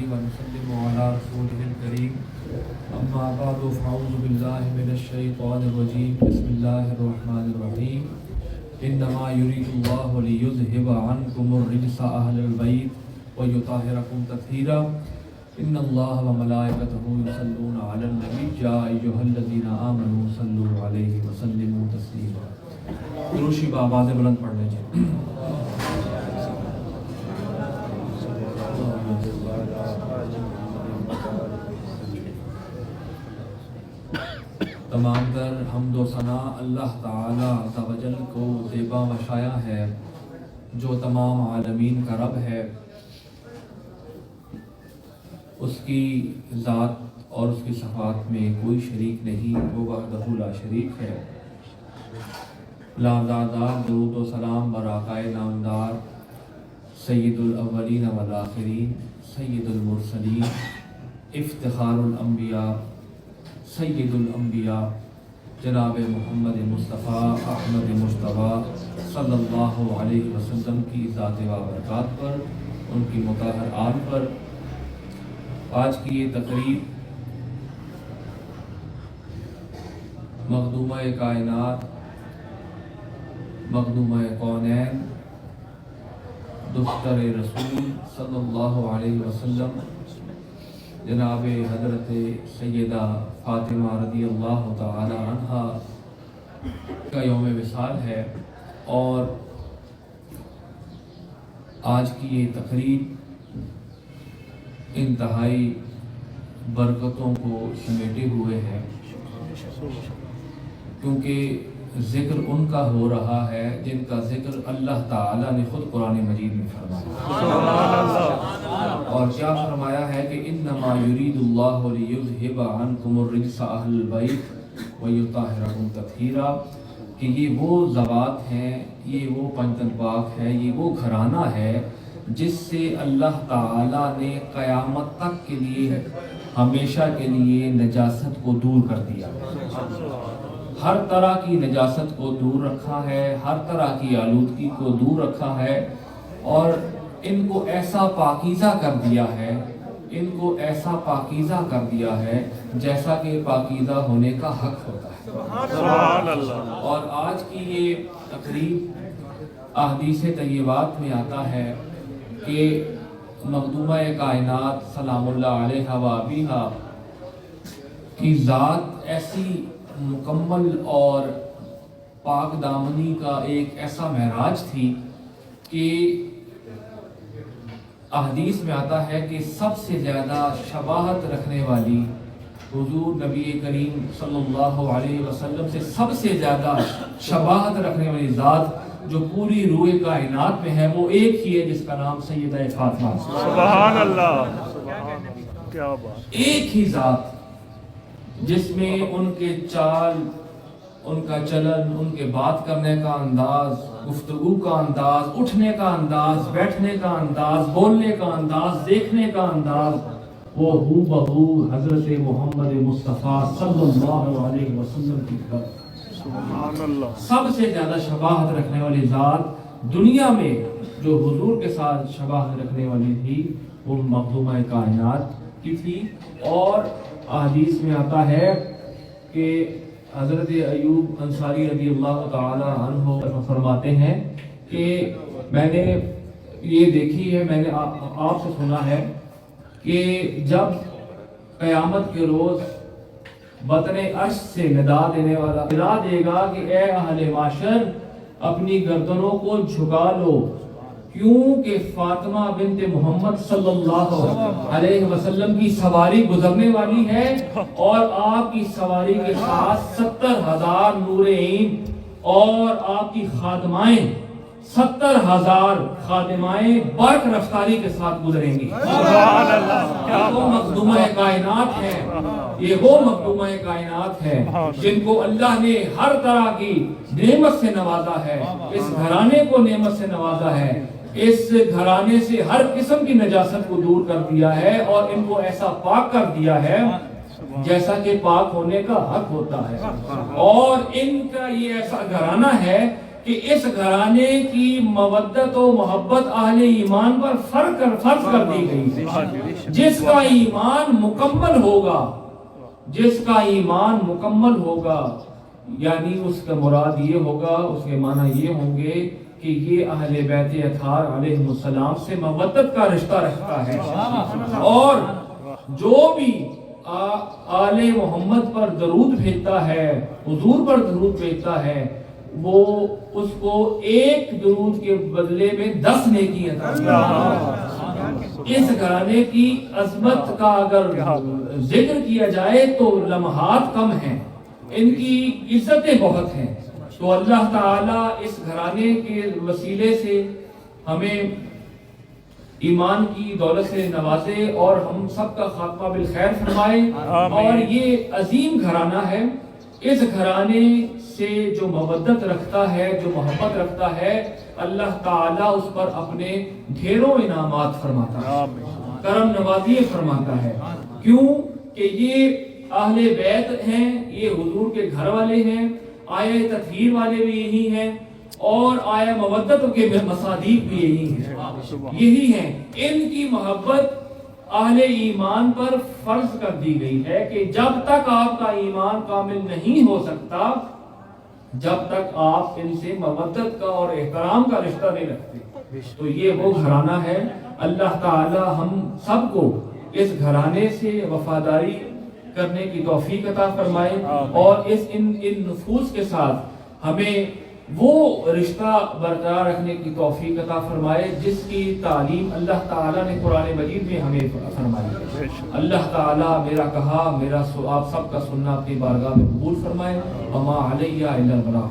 ونسلم على رسوله الكريم أما بعد فأعوذ بالله من الشيطان الرجيم بسم الله الرحمن الرحيم إنما يريد الله ليذهب عنكم الرجس أهل البيت ويطهركم تطهيرا إن الله وملائكته يصلون على النبي يا أيها الذين آمنوا صلوا عليه وسلموا تسليما. روشی بآواز بلند پڑھ لیجیے. تمام تر حمد و ثنا اللہ تعالی عز و جل کو زیبا و شایع ہے جو تمام عالمین کا رب ہے. اس کی ذات اور اس کی صفات میں کوئی شریک نہیں، وہ وحدہ لا شریک ہے. لامداد درود و سلام بر آقائے نامدار سید الاولین والآخرین سید المرسلین افتخار الانبیاء سید الانبیاء جناب محمد مصطفیٰ احمد مجتبیٰ صلی اللہ علیہ وسلم کی ذات و برکات پر، ان کی مطہر آل پر. آج کی یہ تقریب مخدومہ کائنات، مخدومہ کونین، دختر رسول صلی اللہ علیہ وسلم جناب حضرت سیدہ فاطمہ رضی اللہ تعالی عنہا کا یوم وصال ہے. اور آج کی یہ تقریب انتہائی برکتوں کو سمیٹے ہوئے ہے، کیونکہ ذکر ان کا ہو رہا ہے جن کا ذکر اللہ تعالیٰ نے خود قرآن مجید میں فرمایا. اور کیا فرمایا ہے کہ انما یرید اللہ لیذھب عنکم الرجس اہل البیت ویطہرکم تطہیرا، کہ یہ وہ ذوات ہیں، یہ وہ پنجتن پاک ہے، یہ وہ گھرانہ ہے جس سے اللہ تعالیٰ نے قیامت تک کے لیے ہمیشہ کے لیے نجاست کو دور کر دیا. ہر طرح کی نجاست کو دور رکھا ہے، ہر طرح کی آلودگی کو دور رکھا ہے، اور ان کو ایسا پاکیزہ کر دیا ہے، ان کو ایسا پاکیزہ کر دیا ہے جیسا کہ پاکیزہ ہونے کا حق ہوتا ہے. سبحان اللہ. اور آج کی یہ تقریب احادیث طیبات میں آتا ہے کہ مخدومہ کائنات سلام اللہ علیہ و ابیہا کی ذات ایسی مکمل اور پاک دامنی کا ایک ایسا معراج تھی کہ احادیث میں آتا ہے کہ سب سے زیادہ شباہت رکھنے والی حضور نبی کریم صلی اللہ علیہ وسلم سے سب سے زیادہ شباہت رکھنے والی ذات جو پوری روح کائنات میں ہے وہ ایک ہی ہے جس کا نام سیدہ فاطمہ. سبحان اللہ. کیا بات. ایک ہی ذات جس میں ان کے چال، ان کا چلن، ان کے بات کرنے کا انداز، گفتگو کا انداز، اٹھنے کا انداز، بیٹھنے کا انداز، بولنے کا انداز، دیکھنے کا انداز، وہ ہو بہو حضرت محمد مصطفیٰ صلی اللہ علیہ وسلم کی طرف. سبحان اللہ. سب سے زیادہ شباہت رکھنے والی ذات دنیا میں جو حضور کے ساتھ شباہت رکھنے والی تھی وہ مخدومہ کائنات کی تھی. اور احادیث میں آتا ہے کہ حضرت ایوب انصاری رضی اللہ تعالی عنہ فرماتے ہیں کہ میں نے یہ دیکھی ہے، میں نے آپ سے سنا ہے کہ جب قیامت کے روز بطن عرش سے ندا دینے والا ندا دے گا کہ اے اہل معاشر اپنی گردنوں کو جھکا لو، کیونکہ فاطمہ بنت محمد صلی اللہ علیہ وسلم کی سواری گزرنے والی ہے، اور آپ کی سواری کے ساتھ 70,000 نور عین اور آپ کی خادمائیں 70,000 خادمائیں برق رفتاری کے ساتھ گزریں گی. سبحان اللہ. یہ وہ مخدومہ کائنات ہے، یہ وہ مخدومہ کائنات ہے جن کو اللہ نے ہر طرح کی نعمت سے نوازا ہے، اس گھرانے کو نعمت سے نوازا ہے، اس گھرانے سے ہر قسم کی نجاست کو دور کر دیا ہے، اور ان کو ایسا پاک کر دیا ہے جیسا کہ پاک ہونے کا حق ہوتا ہے. اور ان کا یہ ایسا گھرانہ ہے کہ اس گھرانے کی مودت و محبت اہل ایمان پر فرض کر دی گئی ہے۔ جس کا ایمان مکمل ہوگا، جس کا ایمان مکمل ہوگا، یعنی اس کا مراد یہ ہوگا، اس کے معنی یہ ہوں گے کہ یہ اہل بیت اطہار علیہ السلام سے مودت کا رشتہ رکھتا ہے، اور جو بھی آل محمد پر درود بھیجتا ہے، حضور پر درود بھیجتا ہے، وہ اس کو ایک درود کے بدلے میں 10 نیکی عطا کرتا ہے۔ اس گھرانے کی عظمت کا اگر ذکر کیا جائے تو لمحات کم ہیں، ان کی عزتیں بہت ہیں۔ تو اللہ تعالیٰ اس گھرانے کے وسیلے سے ہمیں ایمان کی دولت سے نوازے اور ہم سب کا خاتمہ بالخیر فرمائے۔ اور یہ عظیم گھرانہ ہے، اس گھرانے سے جو مودت رکھتا ہے، جو محبت رکھتا ہے، اللہ تعالیٰ اس پر اپنے ڈھیروں انعامات فرماتا ہے، کرم نوازی فرماتا ہے۔ کیوں کہ یہ اہل بیت ہیں، یہ حضور کے گھر والے ہیں، آیہ تطہیر والے بھی یہی ہیں، اور آیہ مودت کے مصادیق بھی یہی ہیں، یہی ہیں۔ ان کی محبت اہل ایمان پر فرض کر دی گئی ہے کہ جب تک آپ کا ایمان کامل نہیں ہو سکتا، جب تک آپ ان سے مودت کا اور احترام کا رشتہ نہیں رکھتے۔ تو یہ وہ گھرانہ ہے۔ اللہ تعالی ہم سب کو اس گھرانے سے وفاداری کرنے کی توفیق عطا فرمائے، اور ان نفوس کے ساتھ ہمیں وہ رشتہ برقرار رکھنے کی توفیق عطا فرمائے جس کی تعلیم اللہ تعالیٰ نے قرآن مجید میں ہمیں فرمائی۔ اللہ تعالیٰ میرا کہا، آپ سب کا سننا اپنی بارگاہ میں قبول فرمائے۔ وما علیہ الا البلاغ۔